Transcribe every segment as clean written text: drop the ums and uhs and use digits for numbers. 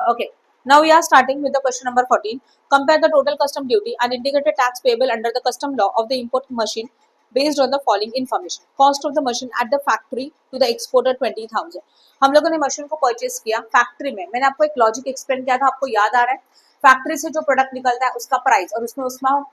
Okay. Now we are starting with the question number 14. Compare the total custom duty and integrated tax payable under the custom law of the import machine based on the following information. Cost of the machine at the factory to the exporter 20,000. हम लोगों ने machine को purchase किया factory में. मैंने आपको एक logic explain किया था, आपको याद आ रहा है? फैक्ट्री से जो प्रोडक्ट निकलता है उसका प्राइस और उसमें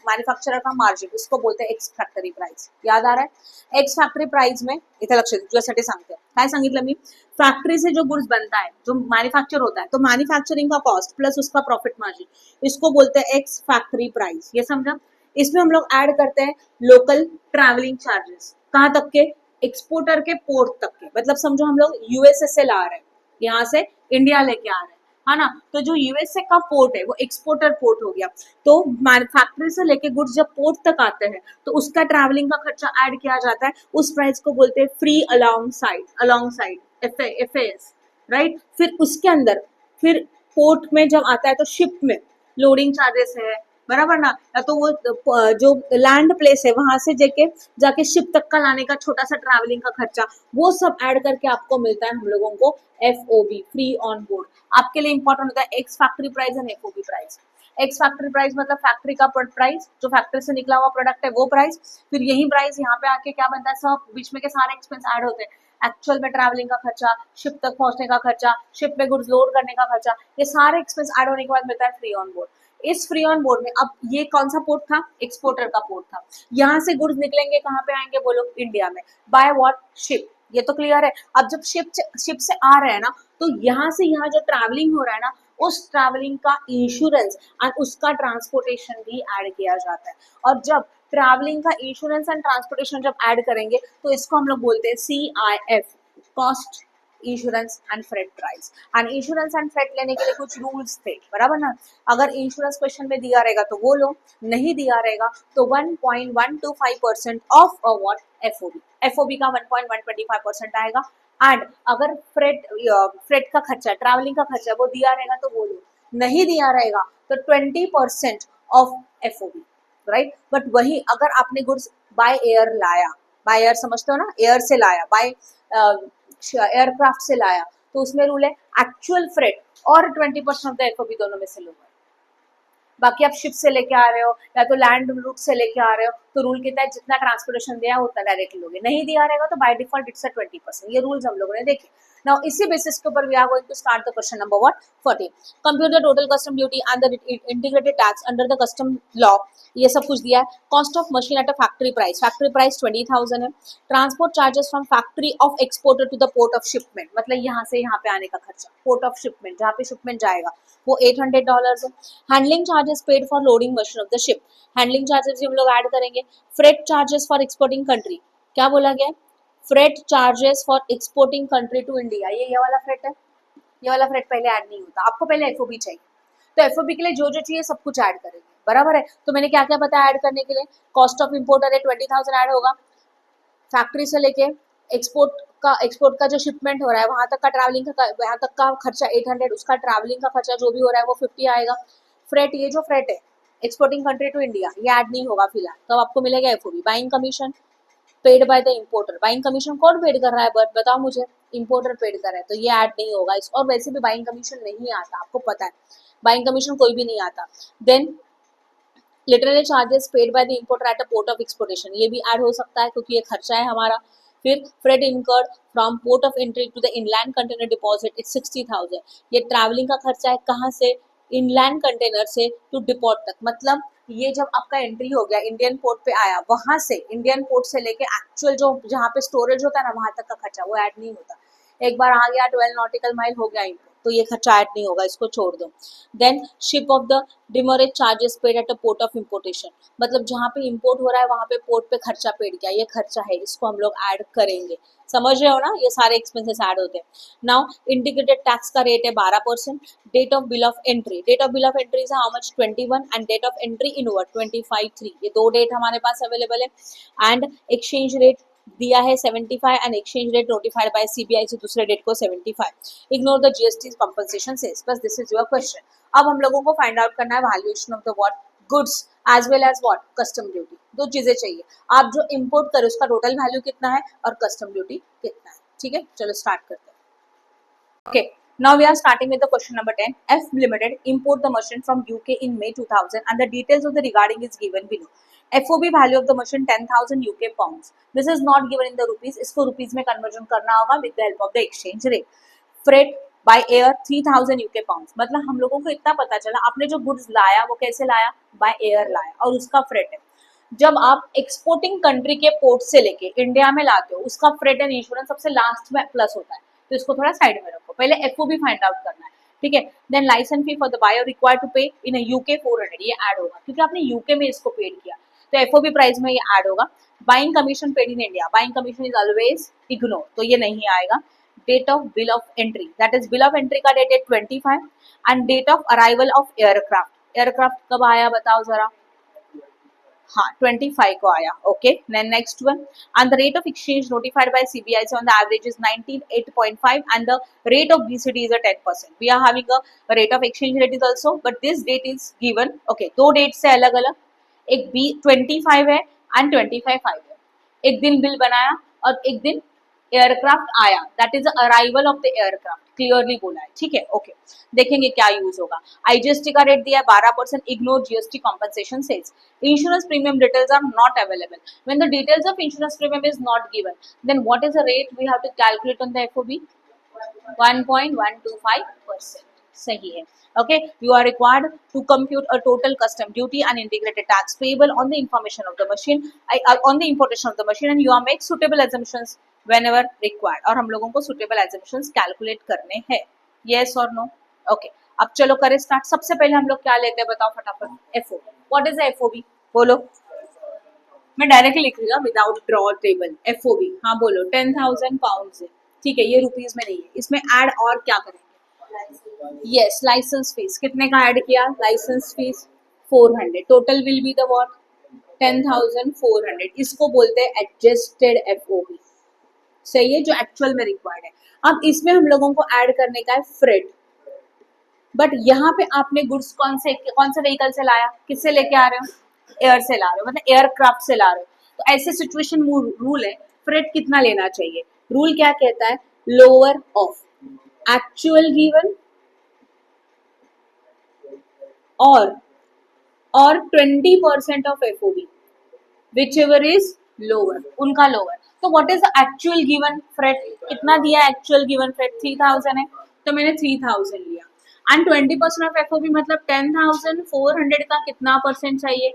मैन्युफैक्चरर का मार्जिन, उसको बोलते हैं एक्स फॅक्टरी प्राइस. याद आ रहा है? एक्स फॅक्टरी प्राइस में इथे लक्ष तुझ्यासाठी सांगते. काय सांगितलं मी? फैक्ट्री से जो गुड्स बनता है, जो मैन्युफैक्चर होता है, तो मैन्युफैक्चरिंग का कॉस्ट प्लस उसका प्रॉफिट मार्जिन, इसको बोलते हैं एक्स फैक्ट्री प्राइस. ये समझा? इसमें हम लोग ऐड करते हैं लोकल ट्रैवलिंग चार्जेस. कहाँ तक के? एक्सपोर्टर के पोर्ट तक के. मतलब समझो हम लोग यूएसए से ला रहे हैं, यहाँ से इंडिया लेके आ रहे हैं, है ना? तो जो यूएसए का पोर्ट है वो एक्सपोर्टर पोर्ट हो गया. तो फैक्ट्री से लेके गुड्स जब पोर्ट तक आते हैं तो उसका ट्रैवलिंग का खर्चा ऐड किया जाता है. उस प्राइस को बोलते हैं free along side FAS, right. फिर उसके अंदर फिर पोर्ट में जब आता है तो शिप में लोडिंग चार्जेस है, बराबर ना? या तो वो जो लैंड प्लेस है वहां से जाके शिप तक का लाने का छोटा सा ट्रैवलिंग का खर्चा, वो सब ऐड करके आपको मिलता है हम लोगों को FOB, फ्री ऑन बोर्ड. आपके लिए इंपॉर्टेंट होता है ex factory price and FOB price. Ex factory price मतलब फैक्ट्री का प्राइस, जो फैक्ट्री से निकला हुआ प्रोडक्ट है वो प्राइस. फिर यही प्राइस यहाँ पे आके क्या बनता है, सब बीच में के सारे एक्सपेंस ऐड होते हैं. एक्चुअल में ट्रैवलिंग का खर्चा, शिप तक पहुंचने का खर्चा, शिप में गुड्स लोड करने का खर्चा, ये सारे एक्सपेंस ऐड होने के बाद मिलता है फ्री ऑन बोर्ड. इस फ्री ऑन बोर्ड में अब ये कौन सा पोर्ट था? एक्सपोर्टर का पोर्ट था. यहाँ से गुड्स निकलेंगे, कहाँ पे आएंगे बोलो? इंडिया में. By what? शिप. ये तो क्लियर है. अब जब शिप से आ रहे हैं ना, तो यहाँ से यहाँ जो ट्रैवलिंग हो रहा है ना, उस ट्रैवलिंग का इंश्योरेंस और उसका ट्रांसपोर्टेशन भी ऐड किया जाता है. और जब ट्रैवलिंग का इंश्योरेंस एंड ट्रांसपोर्टेशन जब ऐड करेंगे तो इसको हम लोग बोलते हैं CIF, cost insurance and freight price. And insurance and freight लेने के लिए कुछ रूल्स थे, बराबर ना? अगर इंश्योरेंस क्वेश्चन में दिया रहेगा तो वो लो, नहीं दिया रहेगा तो 1.125% ऑफ व्हाट? FOB का 1.125% आएगा. एंड अगर फ्रेट का खर्चा, ट्रैवलिंग का खर्चा वो दिया रहेगा तो वो लो, नहीं दिया रहेगा तो 20% ऑफ FOB, राइट. बट वही अगर आपने गुड्स बाय एयर लाया, बाय एयर समझते हो ना, एयर से लाया, बाय एयरक्राफ्ट से लाया, तो उसमें रूल है एक्चुअल फ्रेट और 20% ऑफ द FOB दोनों में से लो. बाकी आप शिप से लेके आ रहे हो या तो लैंड रूट से लेके आ रहे हो तो रूल कहता है जितना ट्रांसपोर्टेशन दिया उतना डायरेक्ट लोगे, नहीं दिया रहेगा तो बाय डिफॉल्ट इट्स 20%. ये रूल्स हम लोगों ने देखे. नाउ इसी बेसिस के ऊपर we are going to start the question number 14. Compute the total custom duty and the integrated tax under the custom law. ये सब कुछ दिया है. Cost of machine at a factory price 20,000 है. Transport charges from factory of exporter to the port of shipment, मतलब यहाँ से यहाँ पे आने का खर्चा, पोर्ट ऑफ शिपमेंट जहाँ पे शिपमेंट जाएगा वो $800 है. Handling charges paid for loading machine of the ship, handling charges हम लोग ऐड करेंगे. Freight charges for exporting country, क्या बोला गया? Freight charges for exporting country to India. ये वाला फ्रेट है, ये वाला फ्रेट पहले ऐड नहीं होता. आपको पहले FOB चाहिए, तो FOB के लिए जो जो चाहिए सब कुछ ऐड करेंगे, बराबर है. तो मैंने क्या क्या बताया ऐड करने के लिए? कॉस्ट ऑफ इंपोर्टर है 20,000 ऐड होगा. फैक्ट्री से लेके एक्सपोर्ट का जो शिपमेंट हो रहा है वहां तक का ट्रैवलिंग का, वहां तक का खर्चा 800, उसका ट्रैवलिंग का खर्चा जो भी हो रहा है वो 50 आएगा. फ्रेट, ये जो फ्रेट है एक्सपोर्टिंग कंट्री टू इंडिया, ये ऐड नहीं होगा फिलहाल. तो आपको मिलेगा FOB. Buying commission paid by the importer. Buying commission कौन पेड कर रहा है? बट बताओ मुझे. इंपोर्टर पेड कर रहा है, तो ये ऐड नहीं होगा. इस और वैसे भी बाइंग कमीशन नहीं आता, आपको पता है बाइंग कमीशन कोई भी नहीं आता. Then literally charges paid by the importer at a port of exportation, ये भी ऐड हो सकता है क्योंकि ये खर्चा है हमारा. फिर freight incurred from port of entry to the inland container deposit, it's 60,000. ये ट्रैवलिंग का खर्चा है. कहाँ से? इनलैंड कंटेनर से टू डिपोर्ट तक. मतलब ये जब आपका एंट्री हो गया, इंडियन पोर्ट पे आया, वहां से इंडियन पोर्ट से लेके एक्चुअल जो जहाँ पे स्टोरेज होता है ना वहां तक का खर्चा वो ऐड नहीं होता. एक बार आ गया 12 नॉटिकल माइल हो गया इम्पोर्ट, तो ये खर्चा ऐड नहीं होगा, इसको छोड़ दो. Then ship of the demurrage charges paid at a port of importation, मतलब जहाँ पे इंपोर्ट हो रहा है वहां पे पोर्ट पे खर्चा पेड किया, ये खर्चा है, इसको हम लोग ऐड करेंगे. समझ रहे हो ना? ये सारे एक्सपेंसेस ऐड होते हैं. नाउ इंटीग्रेटेड टैक्स का रेट है 12%. Date of bill of entry, date of bill of entry है how much? 21. And date of entry inward 25/3. ये दो डेट हमारे पास अवेलेबल है. एंड एक्सचेंज रेट दिया है 75 and exchange rate notified by CBI से दूसरे डेट को 75. Ignore the GST compensation sales. बस दिस इज योर क्वेश्चन. अब हम लोगों को फाइंड आउट करना है valuation of the what? Goods as well as what? Custom duty. दो चीजें चाहिए. आप जो इंपोर्ट करें उसका टोटल वैल्यू कितना है और कस्टम ड्यूटी कितना है. ठीक है, चलो स्टार्ट करते हैं. Okay, Now we are starting with the question number 10. F Limited import the machine from UK in May 2000 and the details of the regarding is given below. FOB value of the machine 10,000 UK pounds. This is not given in the rupees. इसको rupees में conversion करना होगा with the help of the exchange rate. Freight by air 3,000 UK pounds. मतलब हम लोगों को इतना पता चला आपने जो goods लाया वो कैसे लाया? By air लाया और उसका freight है. जब आप एक्सपोर्टिंग कंट्री के पोर्ट से लेके इंडिया में लाते हो उसका फ्रेट एंड इंश्योरेंस सबसे लास्ट में प्लस होता है, तो इसको थोड़ा साइड में रखो. पहले एफओबी फाइंड आउट करना है, ठीक है. Then licence fee for the buyer required to pay in UK 400, ये ऐड होगा क्योंकि आपने यूके में इसको पेड किया, तो एफओबी प्राइस में ये ऐड होगा. Buying commission paid in India, buying commission is always ignore, तो ये नहीं आएगा. Date of bill of entry, that is bill of entry का डेट है 25 and date of arrival of aircraft. Aircraft कब आया बताओ जरा? हाँ 25 को आया. Okay, then next one, and the rate of exchange notified by CBIC on the average is 98.5 and the rate of BCD is a 10%. We are having a rate of exchange rate is also, but this date is given. Okay, दो date से अलग अलग, एक B 25 है and 25 है. एक दिन bill बनाया और एक दिन एयरक्राफ्ट आया, that is arrival of the aircraft, clearly बोला है, ठीक है. ओके, देखेंगे क्या यूज होगा. आईजीएसटी का रेट दिया है 12%, ignore GST compensation sales. Insurance premium details are not available. When the details of insurance premium is not given, then what is the rate we have to calculate on the FOB? 1.125%. सही है. Okay, you are required to compute a total custom duty and integrated tax payable on the information of the machine, on the importation of the machine, and you are make suitable assumptions whenever required. और हम लोगों को suitable assumptions calculate करने हैं. Yes or no? Okay, अब चलो करें start. सबसे पहले हम लोग क्या लेते हैं बताओ फटाफट? FOB. What is the FOB? बोलो. मैं डायरेक्टली लिख रही हूँ विदाउट ड्रॉ टेबल. FOB, हाँ बोलो. 10,000 पाउंड है, ठीक है, ये रुपीज में नहीं है. इसमें ऐड और क्या करेंगे? Yes, licence fees. कितने का ऐड किया? Licence fees 400. Total will be the what? 10,400. इसको बोलते हैं एडजस्टेड एफओबी. सही है, जो एक्चुअल में रिक्वायर्ड है. अब इसमें हम लोगों को ऐड करने का है फ्रेट. बट यहाँ पे आपने गुड्स कौन से व्हीकल से लाया? किससे लेके आ रहे हो? एयर से ला रहे हो, मतलब एयरक्राफ्ट से ला रहे हो. तो ऐसे सिचुएशन रूल है, फ्रेट कितना लेना चाहिए? रूल क्या कहता है? लोअर ऑफ एक्चुअल गिवन और 20% of FOB, which ever is lower, उनका लोअर. तो what is the actual given freight? कितना दिया एक्चुअल गिवन फ्रेट? 3,000 है, तो मैंने 3,000 लिया. एंड 20% ऑफ एफओबी मतलब 10,400 का कितना परसेंट चाहिए?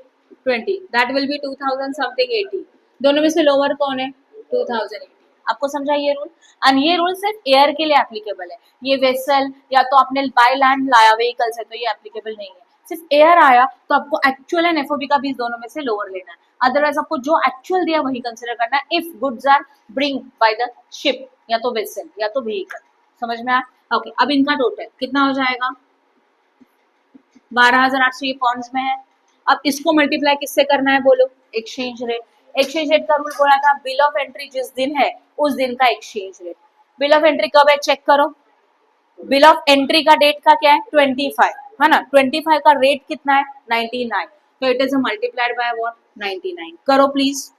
20. That will be 2,000 something 80. दोनों में से लोअर कौन है? 2,080. आपको समझा ये रूल? एंड ये रूल सिर्फ एयर के लिए एप्लीकेबल है. ये वेसल या तो आपने बाय लैंड लाया व्हीकल से तो ये एप्लीकेबल नहीं है. सिर्फ एयर आया तो आपको एक्चुअल एंड एफओबी का भी दोनों में से लोअर लेना है. अदरवाइज आपको जो एक्चुअल दिया वही कंसिडर करना है if goods are bring by the ship या तो वेसल या तो व्हीकल. समझ में आया? ओके, अब इनका टोटल कितना हो जाएगा? 12,800 ये पाउंड्स में है. अब इसको मल्टीप्लाई किससे करना है बोलो? Exchange rate. एक्सचेंज रेट का रूल बोला था बिल ऑफ एंट्री जिस दिन है उस दिन का exchange rate. Bill of entry कब है चेक करो. बिल ऑफ एंट्री का डेट का क्या है? 25 है ना. 25 का रेट कितना है? 99. तो it is multiplied by what? 99. करो प्लीज.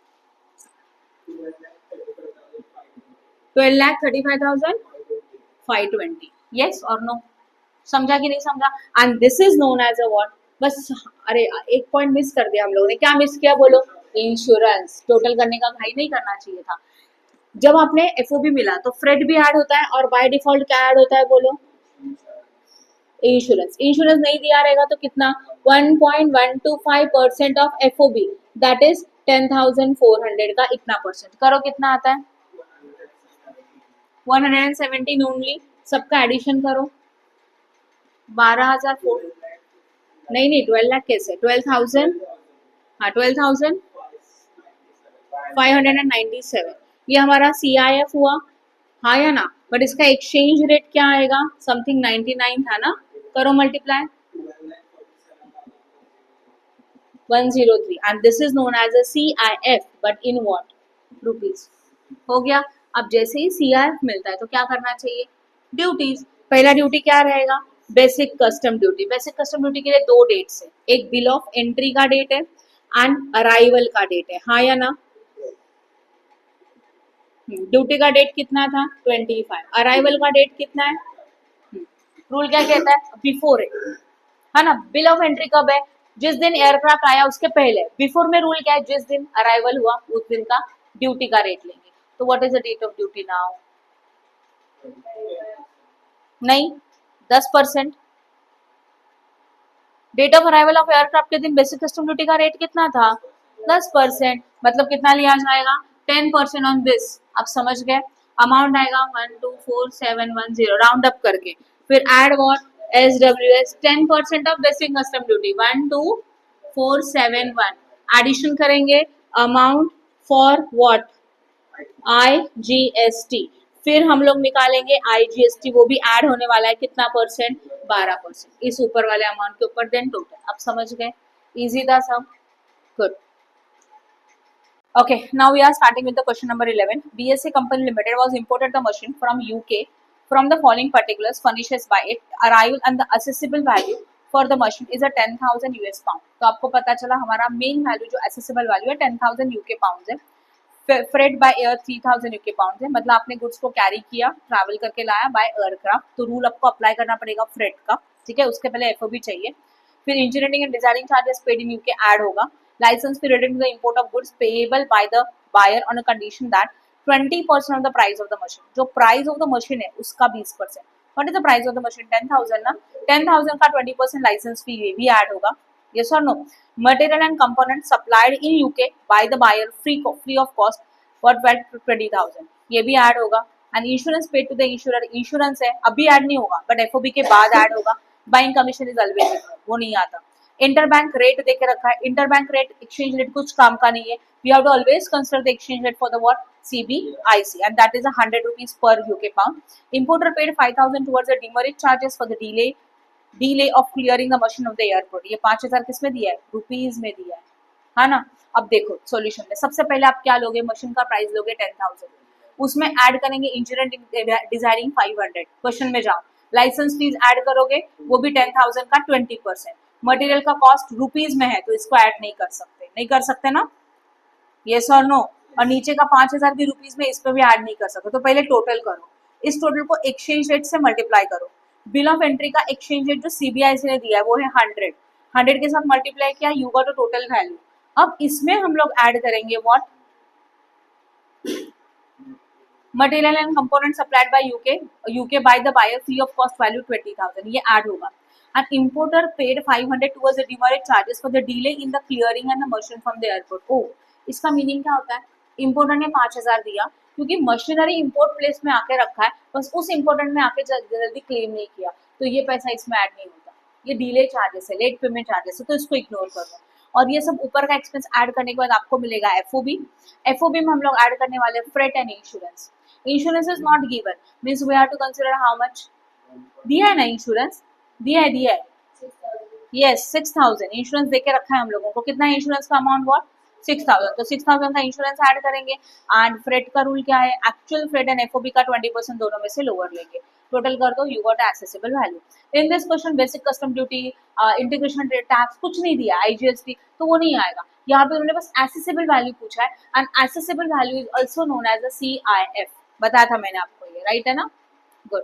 12,35,520. यस और नो? समझा कि नहीं समझा? And this is known as a what? बस अरे एक पॉइंट मिस कर दिया हम लोगों ने. क्या मिस किया बोलो? इंश्योरेंस. टोटल करने का भाई नहीं करना चाहिए था. जब आपने एफओबी मिला तो फ्रेट भी ऐड होता है और बाय डिफॉल्ट क्या ऐड होता है बोलो? इंश्योरेंस. इंश्योरेंस नहीं दिया रहेगा तो कितना? 1.125% ऑफ एफओबी, दैट इज 10,400 का इतना परसेंट. करो कितना आता है? 117 ओनली. सबका एडिशन करो. 12,000 नहीं 12 लाख कैसे? 12,000. हाँ 12,597. ये हमारा CIF हुआ, हाँ या ना? बट इसका एक्सचेंज रेट क्या आएगा? समथिंग 99 था ना. करो multiply. 103 and this is known as a CIF but in what? Rupees. हो गया. अब जैसे ही CIF मिलता है तो क्या करना चाहिए? ड्यूटीज. पहला ड्यूटी क्या रहेगा? Basic custom duty. Basic custom duty के लिए दो डेट्स है, एक बिल ऑफ एंट्री का डेट है एंड अराइवल का डेट है, हाँ या ना? ड्यूटी का डेट कितना था? 25. अराइवल का डेट कितना है? रूल क्या कहता है, बिफोर है ना। बिल ऑफ एंट्री कब है, जिस दिन एयरक्राफ्ट आया उसके पहले। बिफोर में रूल क्या है, जिस दिन अराइवल हुआ उस दिन का ड्यूटी का रेट लेंगे। तो what is the date of duty now, नहीं 10%। Date of arrival of aircraft के दिन बेसिक कस्टम ड्यूटी का रेट कितना था, 10%। मतलब कितना लिया जाएगा, 10% ऑन दिस। आप समझ गए, अमाउंट आएगा 124,710 राउंड अप करके। फिर add what, SWS 10% of basic custom duty 124,711 addition करेंगे अमाउंट फॉर व्हाट, IGST। फिर हम लोग निकालेंगे IGST, वो भी ऐड होने वाला है, कितना परसेंट, 12% इस ऊपर वाले अमाउंट के ऊपर, देन टोटल। आप समझ गए, इजी था सब, good. Okay, now we are starting with the question number 11. BSA Company Limited was imported the machine from UK from the following particulars furnished by it. Arrival and the accessible value for the machine is a 10,000 US pound. तो आपको पता चला हमारा main value जो accessible value है 10,000 UK pound है। Freight by air 3000 UK pound है, मतलब आपने गुड्स को कैरी किया, ट्रैवल करके लाया बाय एयरक्राफ्ट, तो रूल आपको अप्लाई करना पड़ेगा फ्रेट का, ठीक है। उसके पहले एफओबी चाहिए। फिर engineering and designing charges paid in UK add होगा। Licence fee related to the import of goods payable by the buyer on a condition that 20% of the price of the machine, जो price of the machine है उसका 20%। What is the price of the machine, 10,000 ना, 10,000 का 20% licence फी ये भी add होगा, yes or no। Material and components supplied in UK by the buyer free of cost for 20,000, ये भी ऐड होगा। And insurance paid to the insurer, insurance है अभी ऐड नहीं होगा बट एफओबी के बाद ऐड होगा। बाइंग कमीशन इज ऑलवेज, वो नहीं आता। इंटरबैंक रेट देके रखा है, इंटरबैंक रेट एक्सचेंज रेट कुछ काम का नहीं है, we have to always consider the exchange rate for the what, CBIC, and that is 100 rupees per UK pound. Importer paid 5,000 towards the demerit charges for the delay of clearing the machine of the airport। ये 5,000 किस में दिया है, rupees में दिया है ना। अब देखो सॉल्यूशन में सबसे पहले आप क्या लोगे, मशीन का प्राइस लोगे 10,000, उसमें ऐड करेंगे इंजीनियरिंग डिजाइनिंग 500, क्वेश्चन में जाओ, लाइसेंस फीस ऐड करोगे वो भी 10,000 का 20%। मटेरियल का कॉस्ट रुपीज में है तो इसको ऐड नहीं कर सकते, नहीं कर सकते ना, यस और नो। और नीचे का 5,000 भी रुपीज में, इस पे भी ऐड नहीं कर सकते। तो पहले टोटल करो, इस टोटल को एक्सचेंज रेट से मल्टीप्लाई करो। बिल ऑफ एंट्री का एक्सचेंज रेट जो CBIC ने दिया है वो है 100, 100 के साथ मल्टीप्लाई किया, you got a total value. अब इसमें हम लोग ऐड करेंगे what, material and component supplied by UK by the buyer free of cost value 20,000, ये ऐड होगा। And importer paid 500 towards the demurrage charges for the delay in the clearing and the machine from the airport. ओ, इसका meaning क्या होता है, importer ने 5,000 दिया क्योंकि मशीनरी इंपोर्ट प्लेस में आके रखा है, बस उस इंपोर्टेंट ने आके जल्दी क्लेम नहीं किया, तो ये पैसा इसमें ऐड नहीं होता, ये डिले चार्जेस है, लेट पेमेंट चार्जेस है, तो इसको इग्नोर कर दो। और ये सब ऊपर का एक्सपेंस ऐड करने के बाद आपको मिलेगा एफओबी। एफओबी में हम लोग ऐड करने वाले freight and insurance. Insurance is not given, means we have to consider how much, दिया है ना इंश्योरेंस, दिया है यस 6,000 इंश्योरेंस देके रखा है हम लोगों को। कितना है इंश्योरेंस का अमाउंट, व्हाट 6,000, तो 6,000 का इंश्योरेंस ऐड करेंगे। एंड फ्रेट का रूल क्या है, एक्चुअल फ्रेट एंड एफओबी का 20% दोनों में से लोअर लेंगे, टोटल कर दो, you got accessible value. In this question basic custom duty, integration rate, tax कुछ नहीं दिया, IGST तो वो नहीं आएगा। यहाँ पे उन्होंने बस एक्सेसिबल वैल्यू पूछा है, and accessible value is also known as a CIF, बताया था मैंने आपको, ये राइट है ना, good.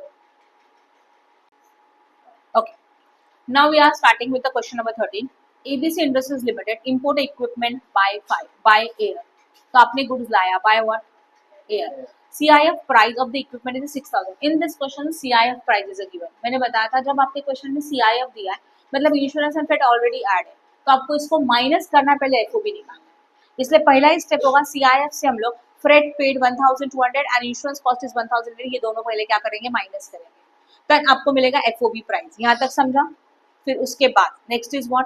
Okay, now we are starting with the question number 13. ABC Industries Limited import equipment by air, तो आपने गुड्स लाया by what, air। CIF price of the equipment is 6,000। in this question CIF price is a given। मैंने बताया था जब आपके question में CIF दिया है मतलब insurance and freight already add है, तो आपको इसको माइनस करना है, पहले एफओबी निकालना है। इसलिए पहला ही स्टेप होगा, CIF से हम लोग freight paid 1,200 and insurance cost is 1,000, ये दोनों पहले क्या करेंगे, माइनस करेंगे, तब आपको मिलेगा एफओबी प्राइस। यहाँ तक समझा। फिर उसके बाद next is what,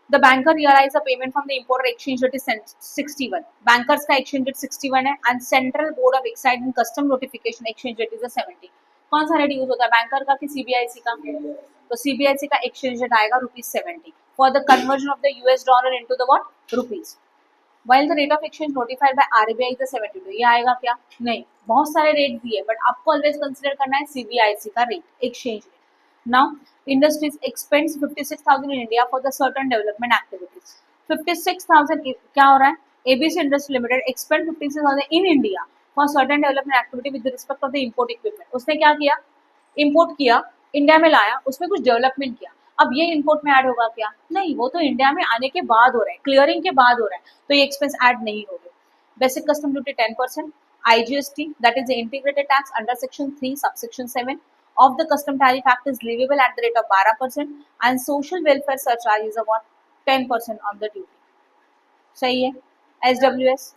the banker realise the payment from the importer exchange rate is 61, bankers का एक्सचेंज रेट 61 है, and central board of excise and custom notification exchange rate is 70। कौन सा रेट यूज होता है, बैंकर का कि CBIC का, तो CBIC का एक्सचेंज रेट आएगा ₹70 for the conversion of the US dollar into the what, rupees. while the rate of exchange notified by RBI is the 72, ये आएगा क्या, नहीं, बहुत सारे रेट दिए बट आपको ऑलवेज कंसिडर करना है CBIC का rate, exchange rate. Now industries expends 56,000 in India for the certain development activities. 56,000 क्या हो रहा है, ABC industry limited expand 56,000 in India for certain development activity with respect of the import equipment. उसने क्या किया, इंपोर्ट किया India में लाया, उसमें कुछ डेवलपमेंट किया, अब ये इंपोर्ट में ऐड होगा क्या? नहीं, वो तो इंडिया में आने के बाद हो रहा है, क्लियरिंग के बाद हो रहा है, तो ये एक्सपेंस ऐड नहीं होगा। Basic custom duty 10%, IGST that is the integrated tax under section 3 subsection 7 of the custom tariff act is leviable at the rate of 12% and social welfare surcharge is about 10% on the duty. सही है? SWS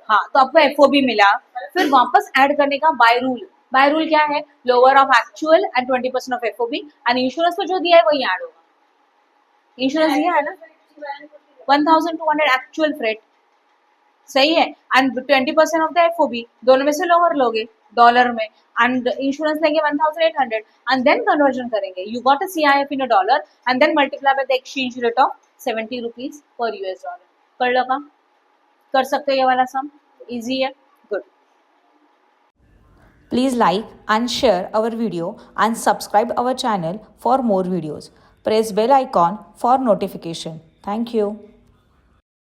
हाँ, तो आपको FOB मिला, फिर वापस add करने का बाय रूल क्या है? Lower of actual and 20% of FOB and insurance तो जो दिया है वही ऐड होगा। इंश्योरेंस दिया है ना 1200 एक्चुअल फ्रेट, सही है, एंड 20% ऑफ द FOB, दोनों में से लोअर लोगे डॉलर में, एंड इंश्योरेंस लेंगे 1800 एंड देन कन्वर्जन करेंगे, you got a CIF in a dollar and then multiply by the exchange rate of 70 rupees per US dollar. कर लो काम, कर सकते हो ये वाला सम, इजी है, good. Please like and share our video and subscribe our channel for more videos. Press bell icon for notification. Thank you.